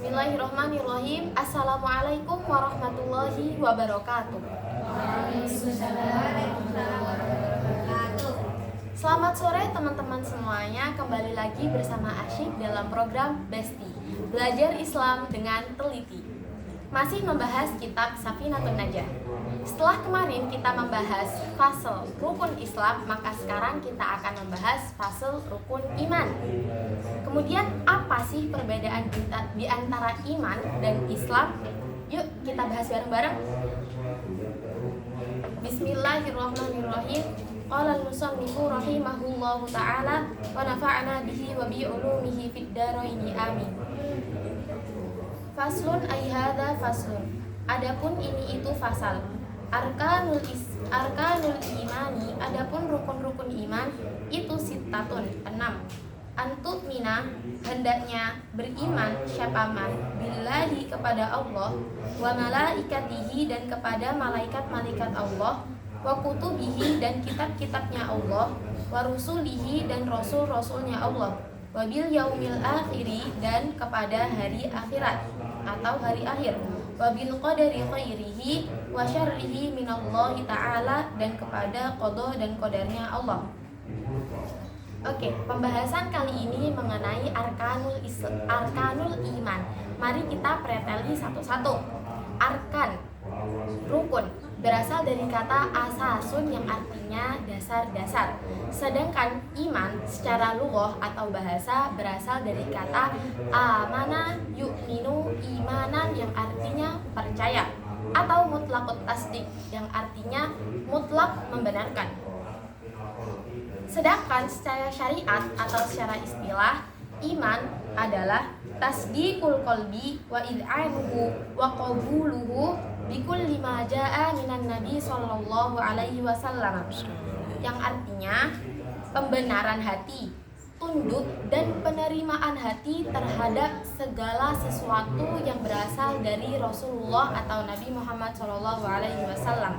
Bismillahirrahmanirrahim. Assalamualaikum warahmatullahi wabarakatuh. Selamat sore teman-teman semuanya. Kembali lagi bersama Asyik dalam program Besti, Belajar Islam dengan Teliti. Masih membahas kitab Safinatun Najah. Setelah kemarin kita membahas fasal rukun Islam, maka sekarang kita akan membahas fasal rukun iman. Kemudian apa sih perbedaan di antara iman dan Islam? Yuk kita bahas bareng-bareng. Bismillahirrahmanirrahim. Qala al-musannifu rahimahullahu ta'ala wa nafa'ana bihi wa bi ulumihi fid dharaini amin. Faslun ay hadza faslun. Adapun ini itu fasal. Arkanul imani, adapun rukun-rukun iman itu sittatun, 6. Antut mina, hendaknya beriman syapaman billahi kepada Allah, wa malaikatihi dan kepada malaikat-malaikat Allah, wa kutubihi dan kitab-kitabnya Allah, wa rusulihi dan rasul-rasulnya Allah, wa bil yaumil akhiri dan kepada hari akhirat atau hari akhir, wa bil qadari khairihi wa syarrihi minallahi ta'ala dan kepada qada dan qadarnya Allah. Oke, pembahasan kali ini mengenai arkanul iman. Mari kita preteli satu-satu. Arkan, rukun, berasal dari kata asasun yang artinya dasar-dasar. Sedangkan iman secara lughah atau bahasa berasal dari kata amana yu'minu imanan yang artinya percaya, atau mutlaqut tasdik yang artinya mutlak membenarkan. Sedangkan secara syariat atau secara istilah, iman adalah tasdiqul qalbi wa id'anuhu wa qabuluhu bikulli ma jaa'a minan nabi sallallahu alaihi wasallam, yang artinya pembenaran hati, tunduk dan penerimaan hati terhadap segala sesuatu yang berasal dari Rasulullah atau Nabi Muhammad sallallahu alaihi wasallam.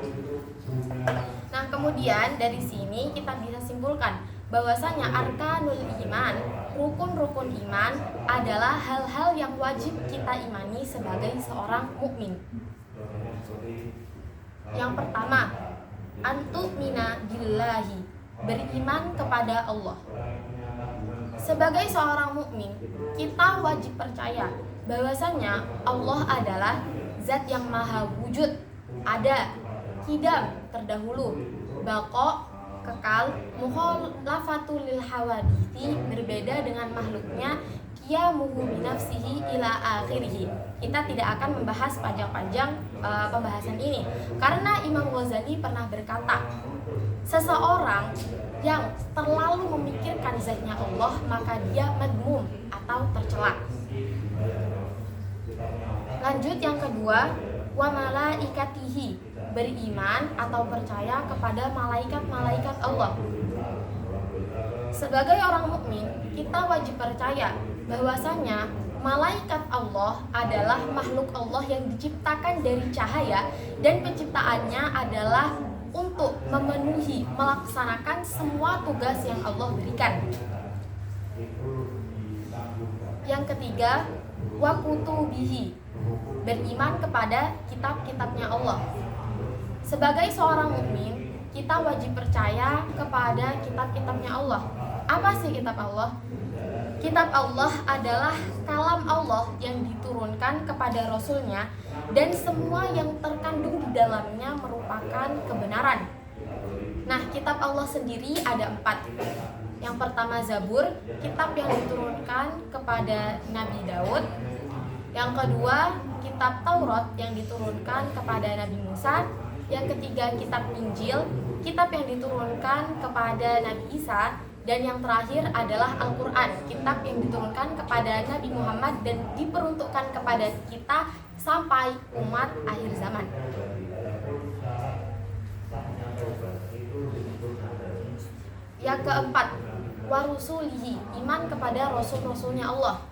Nah, kemudian dari sini kita bisa simpulkan bahwasanya arkanul iman, rukun-rukun iman adalah hal-hal yang wajib kita imani sebagai seorang mukmin. Yang pertama, antu'mina billahi, beriman kepada Allah. Sebagai seorang mukmin, kita wajib percaya bahwasanya Allah adalah zat yang maha wujud, ada, hidam, terdahulu, baqa, kekal, mukhalafatul lil hawadithi, berbeda dengan makhluknya, qiyamuhu binafsihi ila akhirih. Kita tidak akan membahas panjang-panjang pembahasan ini karena Imam Ghazali pernah berkata, seseorang yang terlalu memikirkan zatnya Allah maka dia madmum atau tercela. Lanjut yang kedua, wa malaikatihi, beriman atau percaya kepada malaikat-malaikat Allah. Sebagai orang mukmin, kita wajib percaya bahwasanya malaikat Allah adalah makhluk Allah yang diciptakan dari cahaya dan penciptaannya adalah untuk memenuhi, melaksanakan semua tugas yang Allah berikan. Yang ketiga, wa kutubihi, beriman kepada kitab-kitabnya Allah. Sebagai seorang mukmin, kita wajib percaya kepada kitab-kitabnya Allah. Apa sih kitab Allah? Kitab Allah adalah kalam Allah yang diturunkan kepada Rasulnya, dan semua yang terkandung di dalamnya merupakan kebenaran. Nah, kitab Allah sendiri ada 4. Yang pertama Zabur, kitab yang diturunkan kepada Nabi Daud. Yang kedua, kitab Taurat yang diturunkan kepada Nabi Musa. Yang ketiga, kitab Injil, kitab yang diturunkan kepada Nabi Isa. Dan yang terakhir adalah Al-Quran, kitab yang diturunkan kepada Nabi Muhammad dan diperuntukkan kepada kita sampai umat akhir zaman. Yang keempat, warusulihi, iman kepada rasul-rasulnya Allah.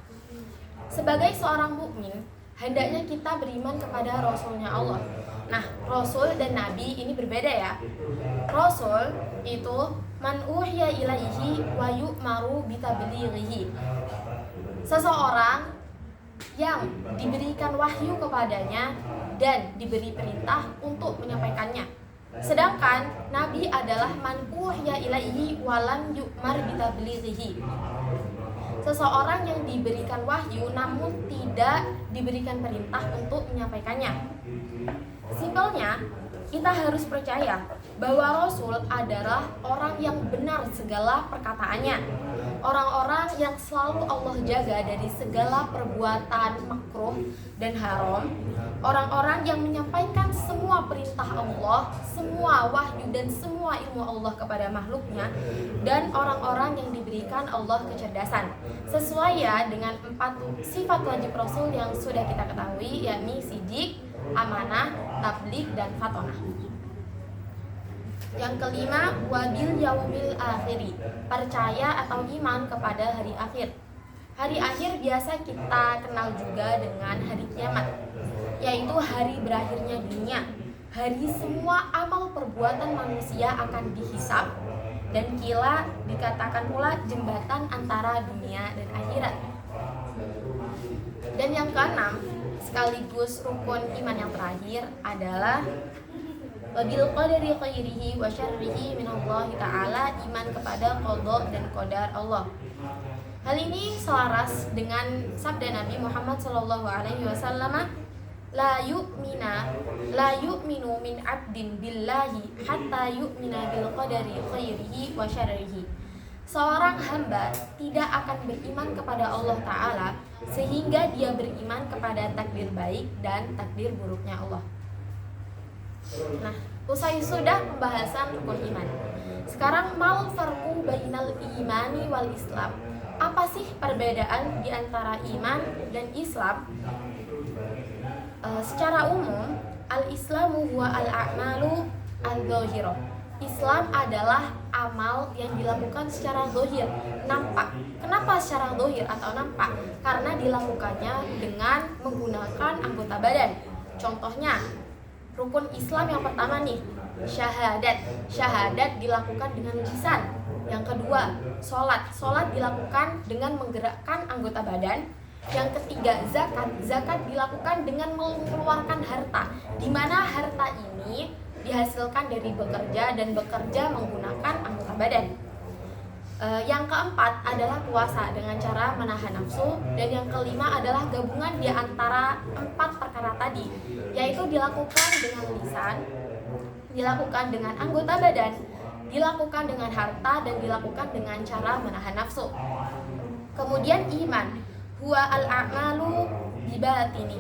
Sebagai seorang mukmin, hendaknya kita beriman kepada rasulnya Allah. Nah, rasul dan nabi ini berbeda ya. Rasul itu man uhiya ilaihi wa yu'maru bitablighihi, seseorang yang diberikan wahyu kepadanya dan diberi perintah untuk menyampaikannya. Sedangkan Nabi adalah man uhiya ilaihi walam yu'mar bitablighihi. Seseorang yang diberikan wahyu namun tidak diberikan perintah untuk menyampaikannya. Simpelnya, kita harus percaya bahwa Rasul adalah orang yang benar segala perkataannya, orang-orang yang selalu Allah jaga dari segala perbuatan makruh dan haram, orang-orang yang menyampaikan semua perintah Allah, semua wahyu dan semua ilmu Allah kepada makhluknya, dan orang-orang yang diberikan Allah kecerdasan sesuai dengan 4 sifat wajib Rasul yang sudah kita ketahui, yakni sidik, amanah, tabligh, dan fatonah. Yang kelima, wabil yaumil akhiri, percaya atau iman kepada hari akhir. Hari akhir biasa kita kenal juga dengan hari kiamat, yaitu hari berakhirnya dunia. Hari semua amal perbuatan manusia akan dihisab, dan kila dikatakan pula jembatan antara dunia dan akhirat. Dan yang keenam, sekaligus rukun iman yang terakhir adalah wabil qadari khairihi wa syarrihi minallahi ta'ala, iman kepada qada dan qadar Allah. Hal ini selaras dengan sabda Nabi Muhammad SAW, la yu'minu min abdin billahi hatta yu'mina bil qadari khairihi wa syarrihi. Seorang hamba tidak akan beriman kepada Allah Ta'ala sehingga dia beriman kepada takdir baik dan takdir buruknya Allah. Nah, usai sudah pembahasan rukun iman. Sekarang mal farqu bainal imani wal islam. Apa sih perbedaan di antara iman dan Islam? Secara umum, al-islamu huwa al-a'malu al-zahirah. Islam adalah amal yang dilakukan secara zahir, nampak. Kenapa secara zahir atau nampak? Karena dilakukannya dengan menggunakan anggota badan. Contohnya, rukun Islam yang pertama nih, syahadat. Syahadat dilakukan dengan lisan. Yang kedua, sholat dilakukan dengan menggerakkan anggota badan. Yang ketiga, zakat dilakukan dengan mengeluarkan harta, di mana harta ini dihasilkan dari bekerja dan bekerja menggunakan anggota badan. Yang keempat adalah puasa dengan cara menahan nafsu, dan yang kelima adalah gabungan di antara 4 perkara tadi, yaitu dilakukan dengan lisan, dilakukan dengan anggota badan, dilakukan dengan harta, dan dilakukan dengan cara menahan nafsu. Kemudian iman, huwa al-a'malu bibatini.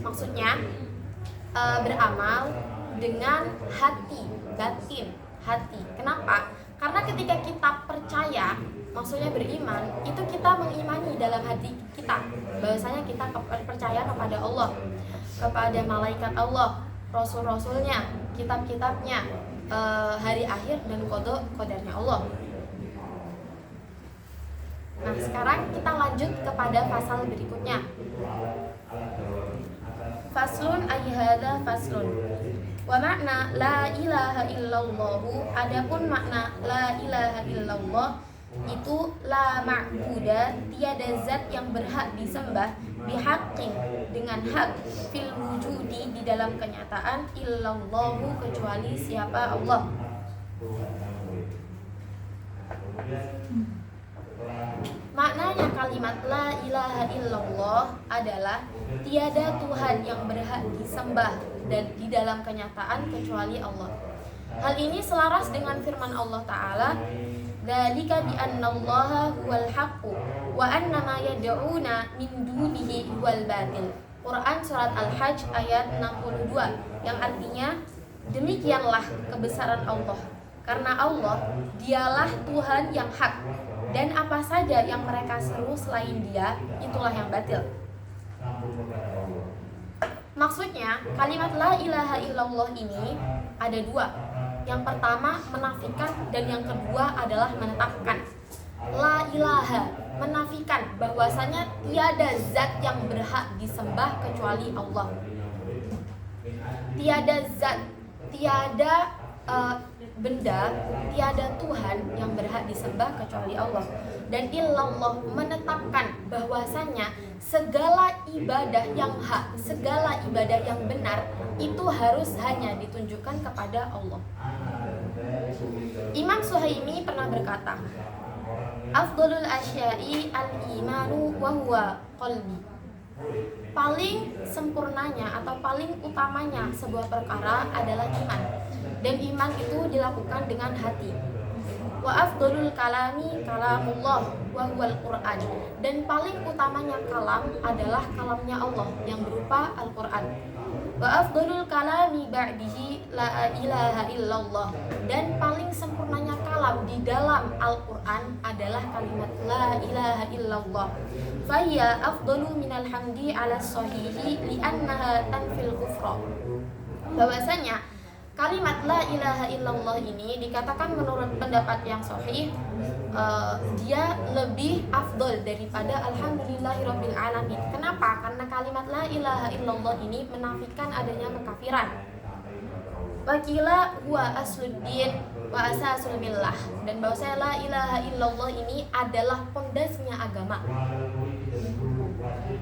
Maksudnya beramal dengan hati, batin, hati. Kenapa? Karena ketika kita percaya, maksudnya beriman, itu kita mengimani dalam hati kita bahwasanya kita percaya kepada Allah, kepada malaikat Allah, rasul-rasulnya, kitab-kitabnya, hari akhir, dan qadarnya Allah. Nah, sekarang kita lanjut kepada pasal berikutnya. Faslun ayyhada faslun. Wa makna la ilaha illallahu, adapun makna la ilaha illallah itu la ma'buda, tiada zat yang berhak disembah, bihaqqin dengan hak, fil wujudi di dalam kenyataan, illallahu kecuali siapa Allah. Maknanya kalimat la ilaha illallah adalah tiada Tuhan yang berhak disembah dan di dalam kenyataan kecuali Allah. Hal ini selaras dengan firman Allah Ta'ala, dzalika bi annallaha huwal haqqu wa anna ma yad'una min dunihi huwal batil. Quran surat Al-Hajj ayat 62, yang artinya demikianlah kebesaran Allah, karena Allah dialah Tuhan yang hak, dan apa saja yang mereka seru selain Dia itulah yang batil. Maksudnya, kalimat la ilaha illallah ini ada 2. Yang pertama menafikan, dan yang kedua adalah menetapkan. La ilaha menafikan bahwasanya tiada zat yang berhak disembah kecuali Allah. Tiada zat, tiada benda, tiada Tuhan yang berhak disembah kecuali Allah. Dan illallah menetapkan bahwasanya segala ibadah yang hak, segala ibadah yang benar itu harus hanya ditunjukkan kepada Allah. Imam Suhaimi pernah berkata, afdhalul asya'i al-imanu wa huwa qalbi. Paling sempurnanya atau paling utamanya sebuah perkara adalah iman, dan iman itu dilakukan dengan hati. Wa afdhalul kalami kalamullah wa huwal Qur'an, dan paling utamanya kalam adalah kalamnya Allah yang berupa Al-Qur'an. Wa afdhalul kalami ba'dihi la ilaha illallah, dan paling sempurnanya kalam di dalam Al-Qur'an adalah kalimat la ilaha illallah. Fayya afdalu minal hamdi ala sahihi li'annaha tanfil kufra. Bahwasanya kalimat la ilaha illallah ini dikatakan menurut pendapat yang sahih, dia lebih afdol daripada alhamdulillahirabbil alamin. Kenapa? Karena kalimat la ilaha illallah ini menafikan adanya kekafiran. Wakila huwa asluddin wa asasul millah, dan bahwasanya la ilaha illallah ini adalah pondasinya agama.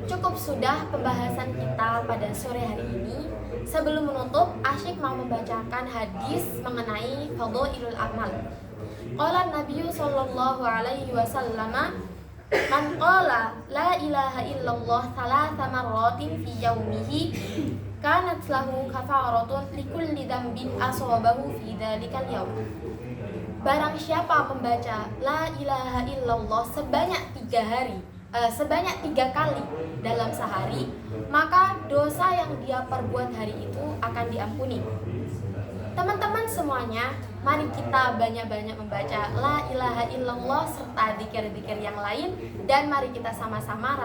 Cukup sudah pembahasan kita pada sore hari ini. Sebelum menutup, asyik mau membacakan hadis mengenai fadhailul amal. Qala Nabi sallallahu alaihi wasallam, man qala la ilaha illallah thalatha marratin fi yaumihi kanat lahu kafaratun likulli dhanbin asabahu fi dzalikal yaum. Barang siapa membaca la ilaha illallah sebanyak 3 kali dalam sehari, maka dosa yang dia perbuat hari itu akan diampuni. Teman-teman semuanya, mari kita banyak-banyak membaca la ilaha illallah serta dzikir-dzikir yang lain, dan mari kita sama-sama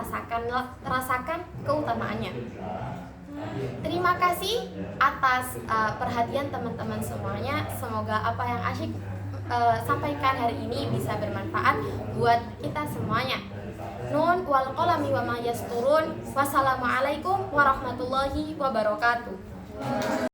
rasakan keutamaannya. Terima kasih atas perhatian teman-teman semuanya. Semoga apa yang asyik sampaikan hari ini bisa bermanfaat buat kita semuanya. Nun wal qalami wa ma yasturun. Wassalamualaikum warahmatullahi wabarakatuh.